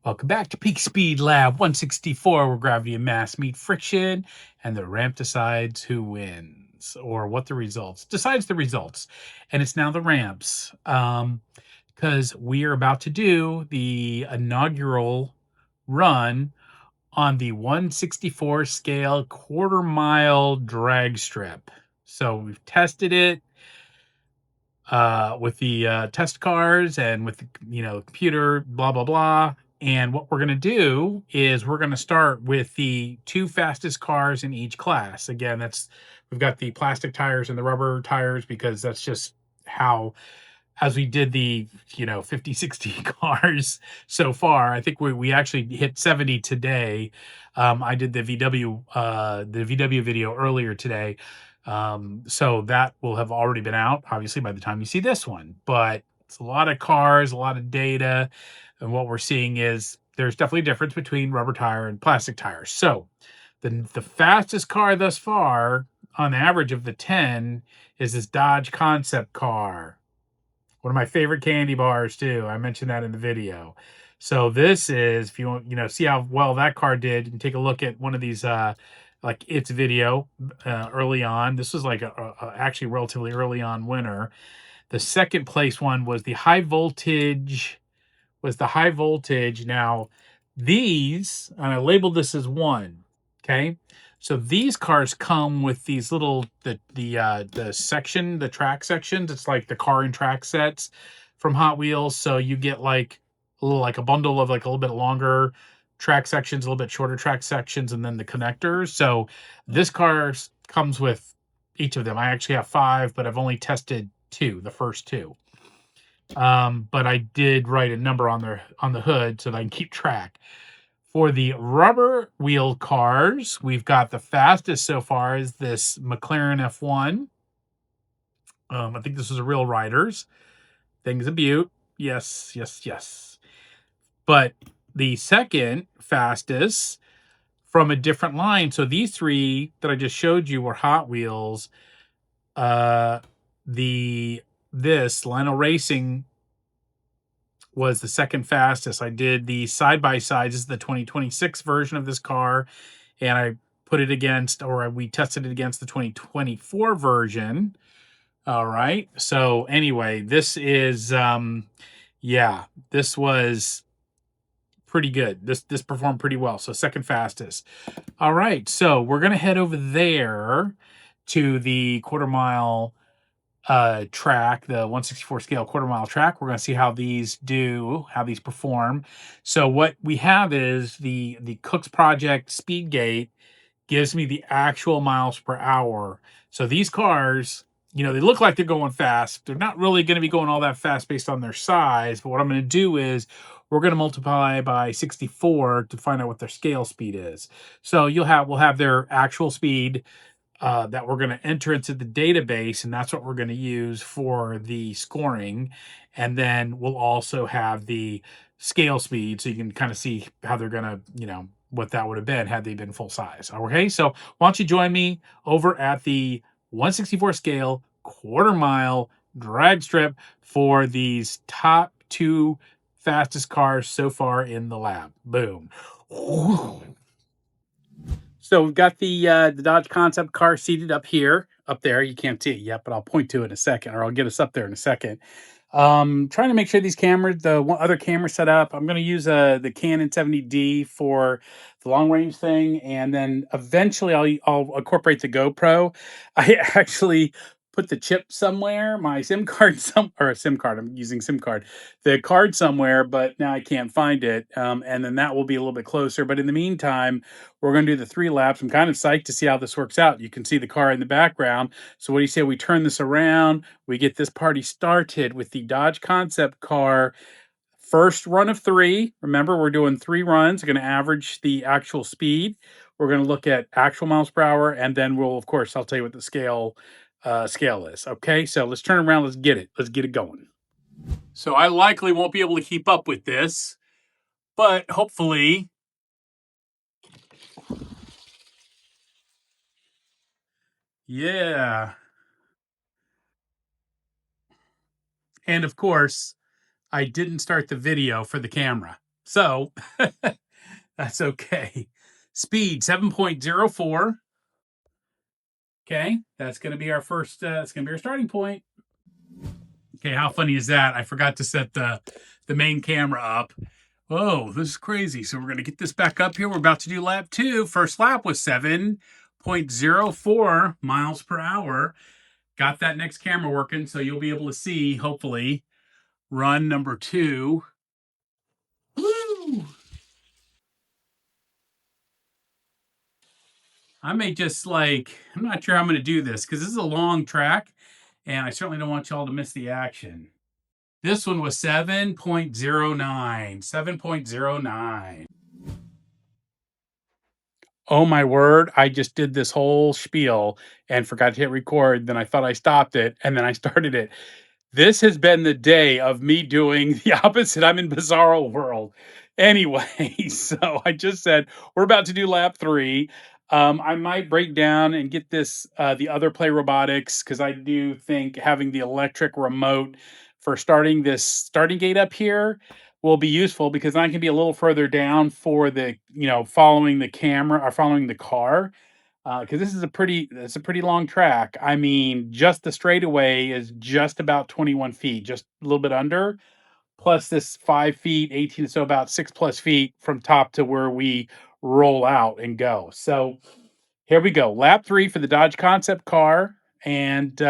Welcome back to Peak Speed Lab 164, where gravity and mass meet friction, and the ramp decides who wins, or what the results decides the results. And it's now the ramps, because we are about to do the inaugural run on the 164 scale quarter mile drag strip. So we've tested it with the test cars and with the computer, blah blah blah. And what we're going to do is we're going to start with the two fastest cars in each class. Again, we've got the plastic tires and the rubber tires because that's just how, as we did the 50 60 cars so far. I think we actually hit 70 today. I did the VW video earlier today, so that will have already been out obviously by the time you see this one. But it's a lot of cars, a lot of data, and what we're seeing is there's definitely a difference between rubber tire and plastic tires. So the fastest car thus far on average of the 10 is this Dodge concept car, one of my favorite candy bars too. I mentioned that in the video. So this is, if you want, see how well that car did, and take a look at one of these, like its video early on. This was like actually relatively early on winner. The second place one was the high voltage. Now, these, and I labeled this as one. Okay. So these cars come with these little the track sections. It's like the car and track sets from Hot Wheels. So you get like a bundle of like a little bit longer track sections, a little bit shorter track sections, and then the connectors. So this car comes with each of them. I actually have 5, but I've only tested 2, the first 2. But I did write a number on the hood so that I can keep track. For the rubber wheel cars, we've got the fastest so far is this McLaren F1. I think this was a Real Riders. Thing's a beaut. Yes, yes, yes. But the second fastest from a different line. So these 3 that I just showed you were Hot Wheels. This Lionel Racing was the second fastest. I did the side-by-sides. This is the 2026 version of this car, and I put it against, or we tested it against the 2024 version. All right. So anyway, this is, yeah, this was pretty good. This performed pretty well. So second fastest. All right. So we're going to head over there to the quarter mile track, the 164 scale quarter mile track. We're going to see how these perform. So what we have is the Cook's Project Speed Gate gives me the actual miles per hour. So these cars, they look like they're going fast. They're not really going to be going all that fast based on their size. But what I'm going to do is we're going to multiply by 64 to find out what their scale speed is. So we'll have their actual speed that we're going to enter into the database, and that's what we're going to use for the scoring. And then we'll also have the scale speed, so you can kind of see how they're going to, what that would have been had they been full size. Okay, so why don't you join me over at the 164 scale quarter mile drag strip for these top 2 fastest cars so far in the lab. Boom. So we've got the Dodge Concept car seated up there. You can't see it yet, but I'll point to it in a second, or I'll get us up there in a second. Trying to make sure these cameras, the one other camera set up. I'm going to use the Canon 70D for the long range thing, and then eventually I'll incorporate the GoPro. I actually put the chip somewhere, my SIM card or a SIM card. I'm using SIM card, the card somewhere, but now I can't find it. And then that will be a little bit closer. But in the meantime, we're going to do the 3 laps. I'm kind of psyched to see how this works out. You can see the car in the background. So what do you say we turn this around? We get this party started with the Dodge Concept car. First run of 3. Remember, we're doing 3 runs. We're going to average the actual speed. We're going to look at actual miles per hour, and then I'll tell you what the scale is. Okay, so let's turn around. Let's get it. Let's get it going. So I likely won't be able to keep up with this, but hopefully, yeah. And of course, I didn't start the video for the camera. So that's okay. Speed 7.04. Okay, that's going to be our first. It's going to be our starting point. Okay, how funny is that? I forgot to set the main camera up. Oh, this is crazy. So we're going to get this back up here. We're about to do lap 2. First lap was 7.04 miles per hour. Got that next camera working, so you'll be able to see, hopefully, run number 2. Woo! I may just I'm not sure how I'm going to do this because this is a long track and I certainly don't want y'all to miss the action. This one was 7.09. 7.09. Oh my word, I just did this whole spiel and forgot to hit record. Then I thought I stopped it and then I started it. This has been the day of me doing the opposite. I'm in bizarro world. Anyway, so I just said we're about to do lap 3. I might break down and get this the other play robotics because I do think having the electric remote for starting this starting gate up here will be useful because I can be a little further down for the following the camera or following the car because this is it's a pretty long track. I mean, just the straightaway is just about 21 feet, just a little bit under. Plus this 5 feet, 18, so about 6+ feet from top to where we roll out and go. So here we go, lap 3 for the Dodge Concept car, and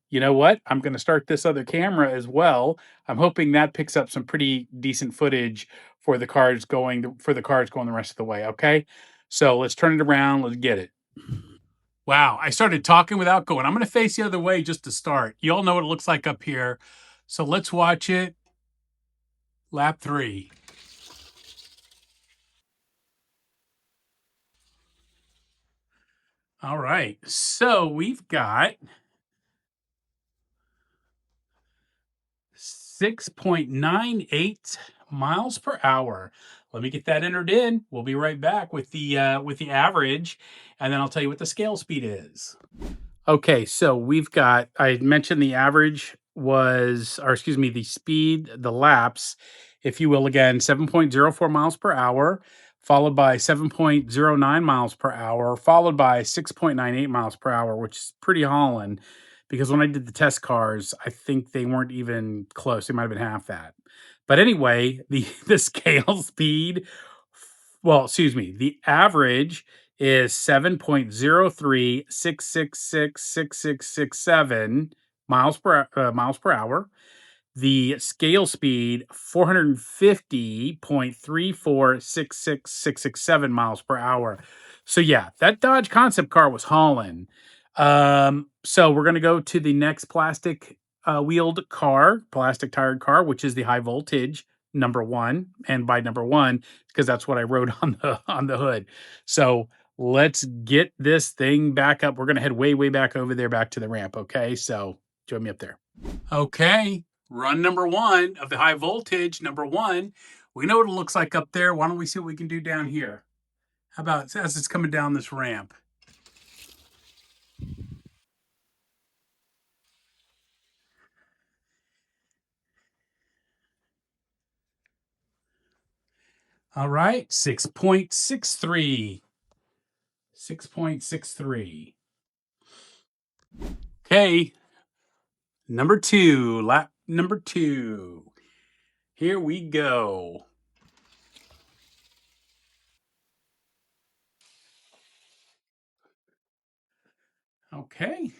you know what? I'm going to start this other camera as well. I'm hoping that picks up some pretty decent footage for the cars going the rest of the way. Okay, so let's turn it around. Let's get it. Wow, I started talking without going. I'm going to face the other way just to start. You all know what it looks like up here. So let's watch it. Lap 3. All right. So we've got 6.98 miles per hour. Let me get that entered in. We'll be right back with the average, and then I'll tell you what the scale speed is. Okay, so we've got, I mentioned the average was, or excuse me, the speed, the laps, if you will, again, 7.04 miles per hour, followed by 7.09 miles per hour, followed by 6.98 miles per hour, which is pretty hauling because when I did the test cars, I think they weren't even close. They might have been half that. But anyway, the scale speed, well, excuse me, the average is 7.03666667 miles per hour. The scale speed 450.3466667 miles per hour. So yeah, that Dodge Concept car was hauling. So we're gonna go to the next plastic wheeled car, plastic tired car, which is the high voltage number 1. And by number 1, because that's what I wrote on the hood. So let's get this thing back up. We're gonna head way back over there, back to the ramp. Okay, so join me up there. Okay, run number 1 of the high voltage, number 1. We know what it looks like up there. Why don't we see what we can do down here? How about as it's coming down this ramp? All right, 6.63. 6.63. Okay, number 2, lap number 2. Here we go. Okay,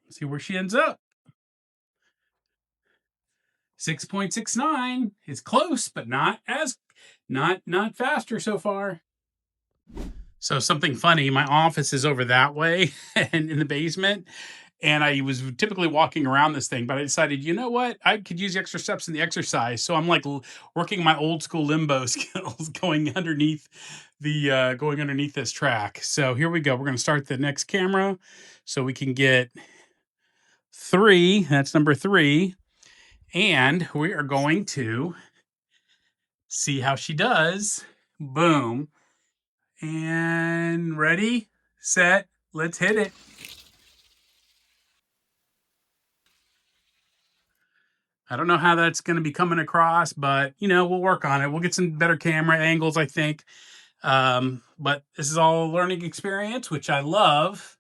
let's see where she ends up. 6.69 is close, but not faster so far. So something funny, my office is over that way and in the basement. And I was typically walking around this thing, but I decided, you know what? I could use the extra steps in the exercise. So I'm working my old school limbo skills going underneath this track. So here we go. We're going to start the next camera so we can get 3. That's number 3. And we are going to see how she does. Boom. And ready, set, let's hit it. I don't know how that's going to be coming across, but we'll work on it. We'll get some better camera angles, I think. But this is all a learning experience, which I love.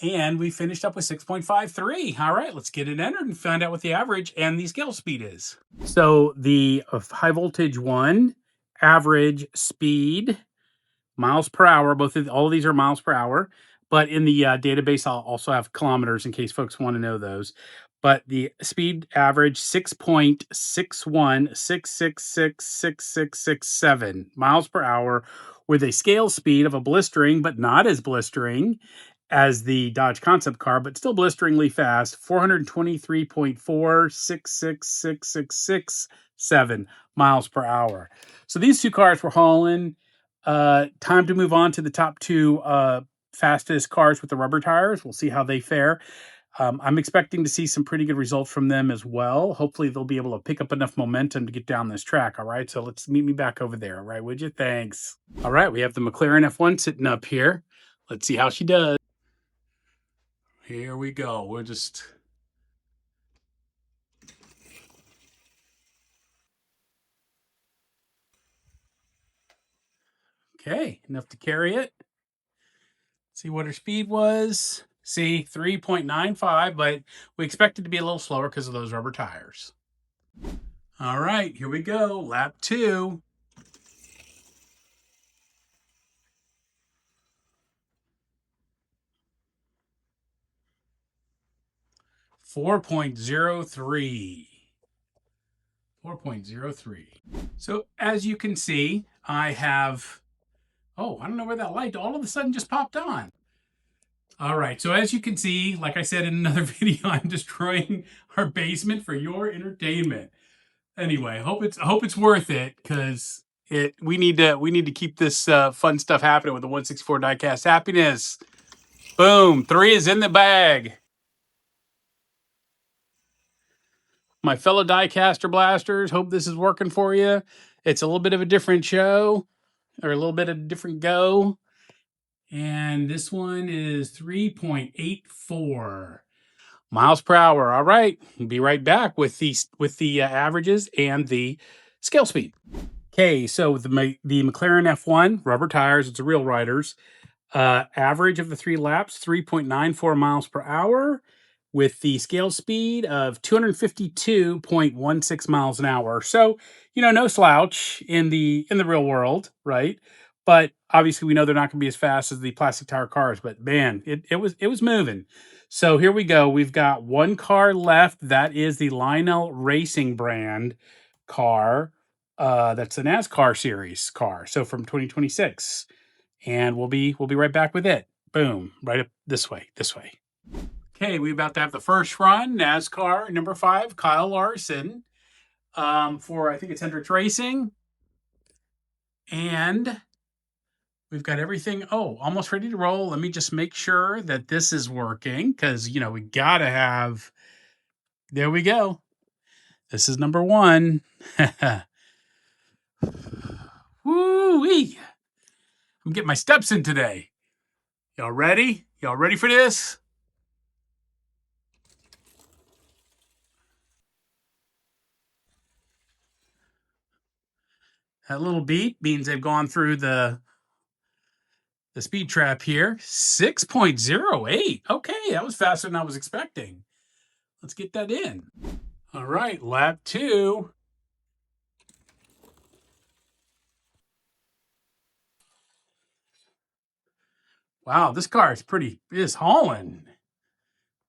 And we finished up with 6.53. All right, let's get it entered and find out what the average and the scale speed is. So the high voltage one, average speed, miles per hour. All of these are miles per hour, but in the database, I'll also have kilometers in case folks want to know those. But the speed average 6.6166666667 miles per hour, with a scale speed of a blistering, but not as blistering as the Dodge concept car, but still blisteringly fast, 423.46666667 miles per hour. So these two cars were hauling. Time to move on to the top two fastest cars with the rubber tires. We'll see how they fare. I'm expecting to see some pretty good results from them as well. Hopefully, they'll be able to pick up enough momentum to get down this track. All right, so let's meet me back over there. All right, would you? Thanks. All right, we have the McLaren F1 sitting up here. Let's see how she does. Here we go. We're just... Okay, enough to carry it. See what her speed was. See, 3.95, but we expect it to be a little slower because of those rubber tires. All right, here we go. Lap 2. .03. 4.03. So as you can see, I have... Oh, I don't know where that light all of a sudden just popped on. All right, so as you can see, like I said in another video, I'm destroying our basement for your entertainment. Anyway, hope it's worth it, because we need to keep this fun stuff happening with the 164 diecast happiness. Boom, 3 is in the bag. My fellow diecaster blasters, hope this is working for you. It's a little bit of a different show, or a little bit of a different go. And this one is 3.84 miles per hour. All right, we'll be right back with the averages and the scale speed. Okay, so the McLaren F1 rubber tires. It's a real riders. Average of the 3 laps, 3.94 miles per hour, with the scale speed of 252.16 miles an hour. So, no slouch in the real world, right? But obviously we know they're not going to be as fast as the plastic tire cars, but man, it was moving. So here we go. We've got one car left. That is the Lionel Racing brand car. That's the NASCAR series car. So from 2026. And we'll be right back with it. Boom, right up this way. Okay, we're about to have the first run, NASCAR number 5, Kyle Larson, for I think it's Hendricks Racing, and we've got everything. Oh, almost ready to roll. Let me just make sure that this is working, because we gotta have. There we go. This is number 1. Woo-wee! I'm getting my steps in today. Y'all ready? Y'all ready for this? That little beep means they've gone through the speed trap here. 6.08. Okay, that was faster than I was expecting. Let's get that in. All right, lap 2. Wow, this car is hauling.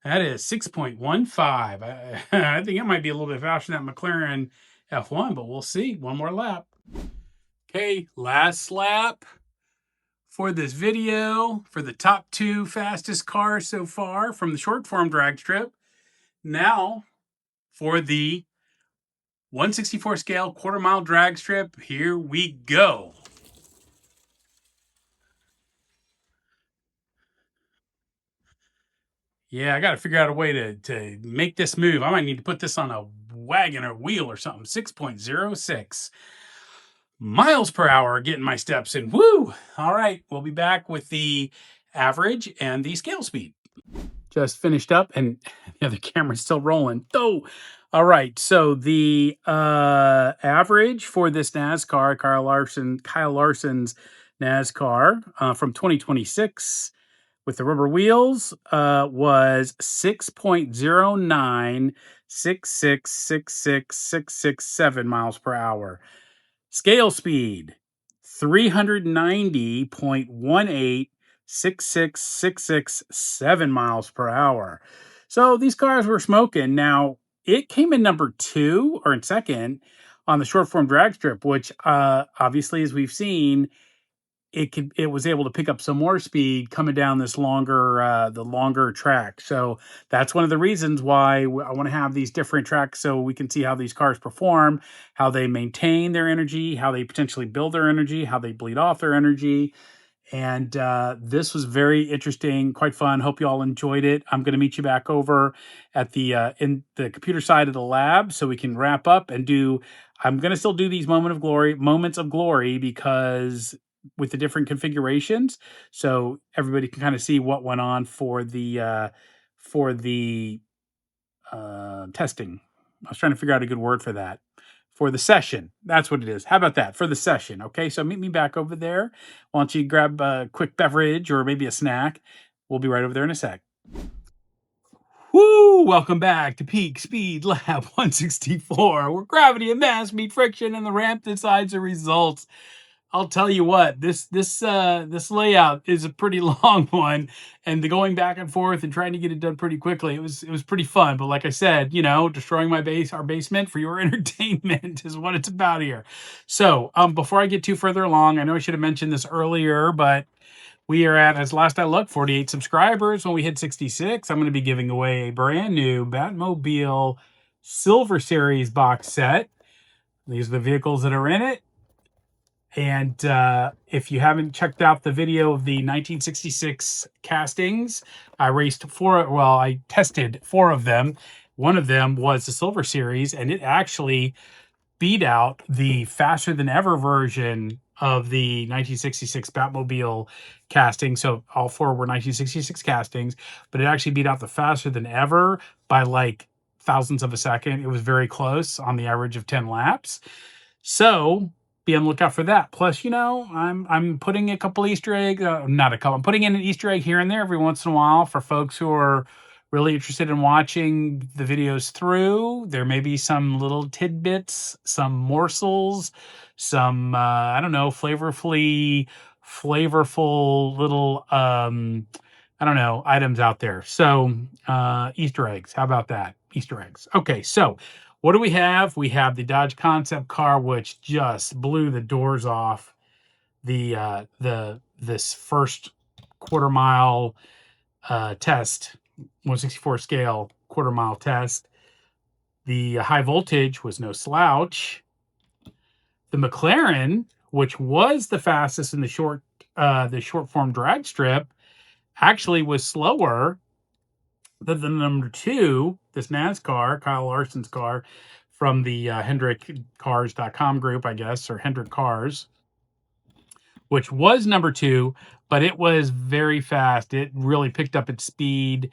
That is 6.15. I think it might be a little bit faster than that McLaren F1, but we'll see. One more lap. Okay, last lap for this video for the top 2 fastest cars so far from the short form drag strip. Now for the 164 scale quarter-mile drag strip. Here we go. Yeah, I got to figure out a way to make this move. I might need to put this on a wagon or wheel or something. 6.06 miles per hour getting my steps in. Woo! All right, we'll be back with the average and the scale speed. Just finished up, and the other camera's still rolling. Oh, All right, so the average for this NASCAR, Kyle Larson's NASCAR from 2026 with the rubber wheels was 6.0966666667 miles per hour. Scale speed 390.1866667 miles per hour. So these cars were smoking. Now, it came in number two or in second on the short form drag strip, which obviously, as we've seen, it was able to pick up some more speed coming down this longer the longer track. So that's one of the reasons why I want to have these different tracks so we can see how these cars perform, how they maintain their energy, how they potentially build their energy, how they bleed off their energy. And this was very interesting, quite fun. Hope you all enjoyed it. I'm going to meet you back over at the in the computer side of the lab so we can wrap up and do. I'm going to still do these moments of glory, because with the different configurations, so everybody can kind of see what went on for the testing. I was trying to figure out a good word for that. For the session. That's what it is. How about that? For the session. Okay. So meet me back over there. Why don't you grab a quick beverage or maybe a snack? We'll be right over there in a sec. Woo! Welcome back to Peak Speed Lab 164, where gravity and mass meet friction and the ramp decides the results. I'll tell you what, this layout is a pretty long one, and the going back and forth and trying to get it done pretty quickly, it was pretty fun. But like I said, destroying our basement for your entertainment is what it's about here. So before I get too further along, I know I should have mentioned this earlier, but we are at, as last I looked, 48 subscribers. When we hit 66, I'm going to be giving away a brand new Batmobile Silver Series box set. These are the vehicles that are in it. And if you haven't checked out the video of the 1966 castings, I tested four of them. One of them was the Silver Series, and it actually beat out the faster than ever version of the 1966 Batmobile casting. So all four were 1966 castings, but it actually beat out the faster than ever by like thousandths of a second. It was very close on the average of 10 laps. So be on the lookout for that. Plus, I'm putting a couple Easter eggs, not a couple. I'm putting in an Easter egg here and there every once in a while for folks who are really interested in watching the videos through. There may be some little tidbits, some morsels, some I don't know, flavorful little I don't know, items out there. So Easter eggs. How about that? Easter eggs. Okay, so what do we have? We have the Dodge concept car, which just blew the doors off this first quarter mile test, 164 scale quarter mile test. The high voltage was no slouch. The McLaren, which was the fastest in the short form drag strip, actually was slower than the number two, this NASCAR, Kyle Larson's car from the HendrickCars.com group, I guess, or Hendrick Cars, which was number two, but it was very fast. It really picked up its speed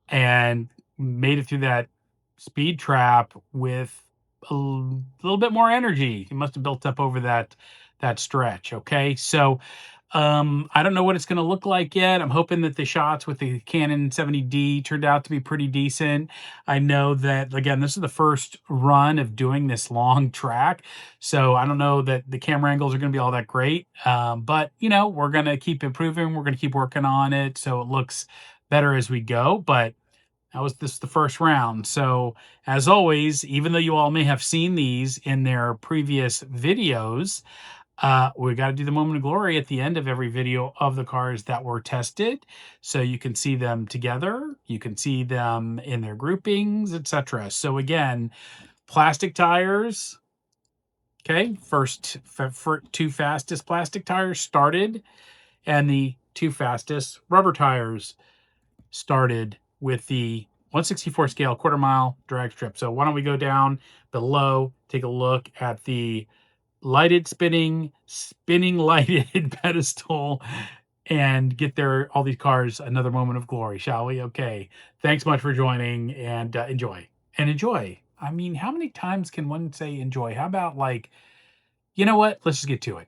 and made it through that speed trap with a little bit more energy. It must have built up over that stretch. Okay, so I don't know what it's going to look like yet. I'm hoping that the shots with the Canon 70D turned out to be pretty decent. I know that, again, this is the first run of doing this long track, so I don't know that the camera angles are going to be all that great. But we're going to keep improving. We're going to keep working on it so it looks better as we go. But this is the first round. So as always, even though you all may have seen these in their previous videos, we got to do the moment of glory at the end of every video of the cars that were tested, so you can see them together, you can see them in their groupings, etc. So again, plastic tires. Okay, first for two fastest plastic tires started, and the two fastest rubber tires started with the 164 scale quarter mile drag strip. So why don't we go down below, take a look at the spinning lighted pedestal, and get all these cars another moment of glory, shall we? Okay. Thanks much for joining, and enjoy. I mean, how many times can one say enjoy? How about like, you know what? Let's just get to it.